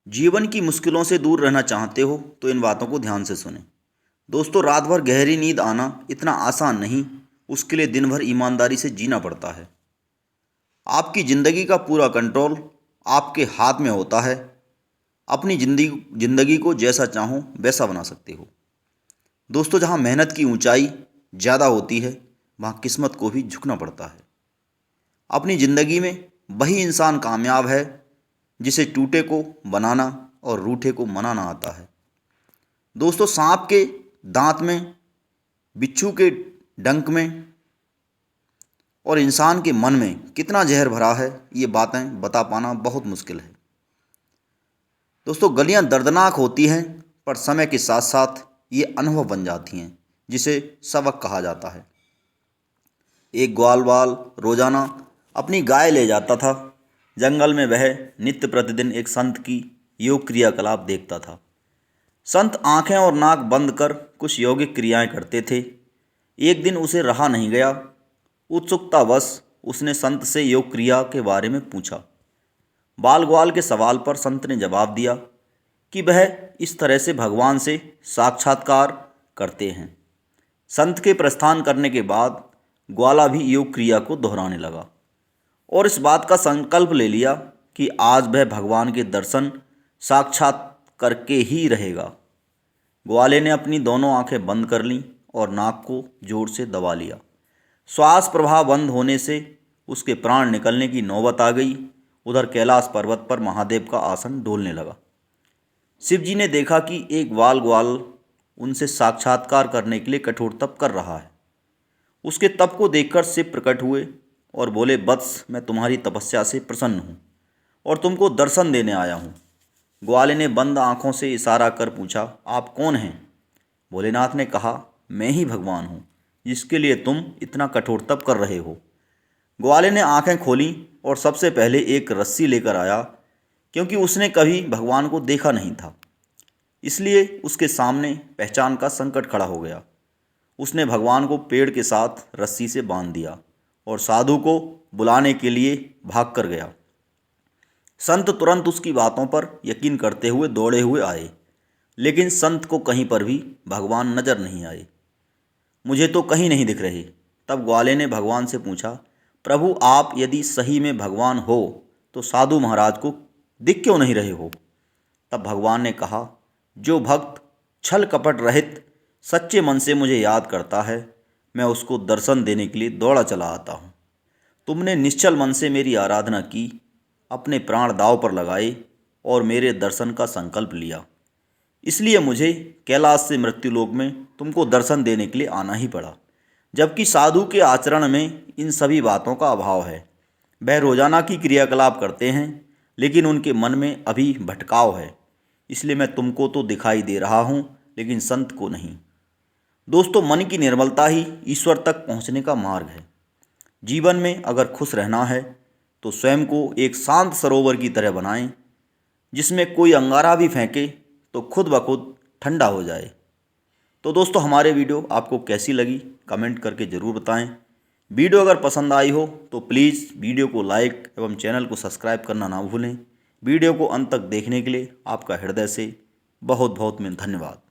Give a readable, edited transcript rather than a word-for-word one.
जीवन की मुश्किलों से दूर रहना चाहते हो तो इन बातों को ध्यान से सुने। दोस्तों, रात भर गहरी नींद आना इतना आसान नहीं। उसके लिए दिन भर ईमानदारी से जीना पड़ता है। आपकी ज़िंदगी का पूरा कंट्रोल आपके हाथ में होता है। अपनी जिंदगी को जैसा चाहो वैसा बना सकते हो। दोस्तों, जहाँ मेहनत की ऊंचाई ज़्यादा होती है वहाँ किस्मत को भी झुकना पड़ता है। अपनी ज़िंदगी में वही इंसान कामयाब है जिसे टूटे को बनाना और रूठे को मनाना आता है। दोस्तों, सांप के दांत में, बिच्छू के डंक में और इंसान के मन में कितना जहर भरा है, ये बातें बता पाना बहुत मुश्किल है। दोस्तों, गलियां दर्दनाक होती हैं पर समय के साथ साथ ये अनुभव बन जाती हैं जिसे सबक कहा जाता है। एक ग्वालवाल रोजाना अपनी गाय ले जाता था। जंगल में वह नित्य प्रतिदिन एक संत की योग क्रियाकलाप देखता था। संत आंखें और नाक बंद कर कुछ यौगिक क्रियाएं करते थे। एक दिन उसे रहा नहीं गया। उत्सुकतावश उसने संत से योग क्रिया के बारे में पूछा। बाल ग्वाल के सवाल पर संत ने जवाब दिया कि वह इस तरह से भगवान से साक्षात्कार करते हैं। संत के प्रस्थान करने के बाद ग्वाला भी योग क्रिया को दोहराने लगा और इस बात का संकल्प ले लिया कि आज वह भगवान के दर्शन साक्षात करके ही रहेगा। ग्वाले ने अपनी दोनों आंखें बंद कर लीं और नाक को जोर से दबा लिया। श्वास प्रवाह बंद होने से उसके प्राण निकलने की नौबत आ गई। उधर कैलाश पर्वत पर महादेव का आसन डोलने लगा। शिव जी ने देखा कि एक बाल ग्वाल उनसे साक्षात्कार करने के लिए कठोर तप कर रहा है। उसके तप को देखकर शिव प्रकट हुए और बोले, वत्स, मैं तुम्हारी तपस्या से प्रसन्न हूँ और तुमको दर्शन देने आया हूँ। ग्वाले ने बंद आंखों से इशारा कर पूछा, आप कौन हैं? भोलेनाथ ने कहा, मैं ही भगवान हूँ जिसके लिए तुम इतना कठोर तप कर रहे हो। ग्वाले ने आंखें खोलीं और सबसे पहले एक रस्सी लेकर आया। क्योंकि उसने कभी भगवान को देखा नहीं था, इसलिए उसके सामने पहचान का संकट खड़ा हो गया। उसने भगवान को पेड़ के साथ रस्सी से बांध दिया और साधु को बुलाने के लिए भाग कर गया। संत तुरंत उसकी बातों पर यकीन करते हुए दौड़े हुए आए, लेकिन संत को कहीं पर भी भगवान नजर नहीं आए। मुझे तो कहीं नहीं दिख रहे। तब ग्वाले ने भगवान से पूछा, प्रभु, आप यदि सही में भगवान हो तो साधु महाराज को दिख क्यों नहीं रहे हो? तब भगवान ने कहा, जो भक्त छल कपट रहित सच्चे मन से मुझे याद करता है, मैं उसको दर्शन देने के लिए दौड़ा चला आता हूँ। तुमने निश्चल मन से मेरी आराधना की, अपने प्राण दांव पर लगाए और मेरे दर्शन का संकल्प लिया। इसलिए मुझे कैलाश से मृत्युलोक में तुमको दर्शन देने के लिए आना ही पड़ा। जबकि साधु के आचरण में इन सभी बातों का अभाव है। वह रोजाना की क्रियाकलाप करते हैं लेकिन उनके मन में अभी भटकाव है। इसलिए मैं तुमको तो दिखाई दे रहा हूँ लेकिन संत को नहीं। दोस्तों, मन की निर्मलता ही ईश्वर तक पहुँचने का मार्ग है। जीवन में अगर खुश रहना है तो स्वयं को एक शांत सरोवर की तरह बनाएं, जिसमें कोई अंगारा भी फेंके तो खुद ब खुद ठंडा हो जाए। तो दोस्तों, हमारे वीडियो आपको कैसी लगी कमेंट करके ज़रूर बताएं। वीडियो अगर पसंद आई हो तो प्लीज़ वीडियो को लाइक एवं चैनल को सब्सक्राइब करना ना भूलें। वीडियो को अंत तक देखने के लिए आपका हृदय से बहुत बहुत में धन्यवाद।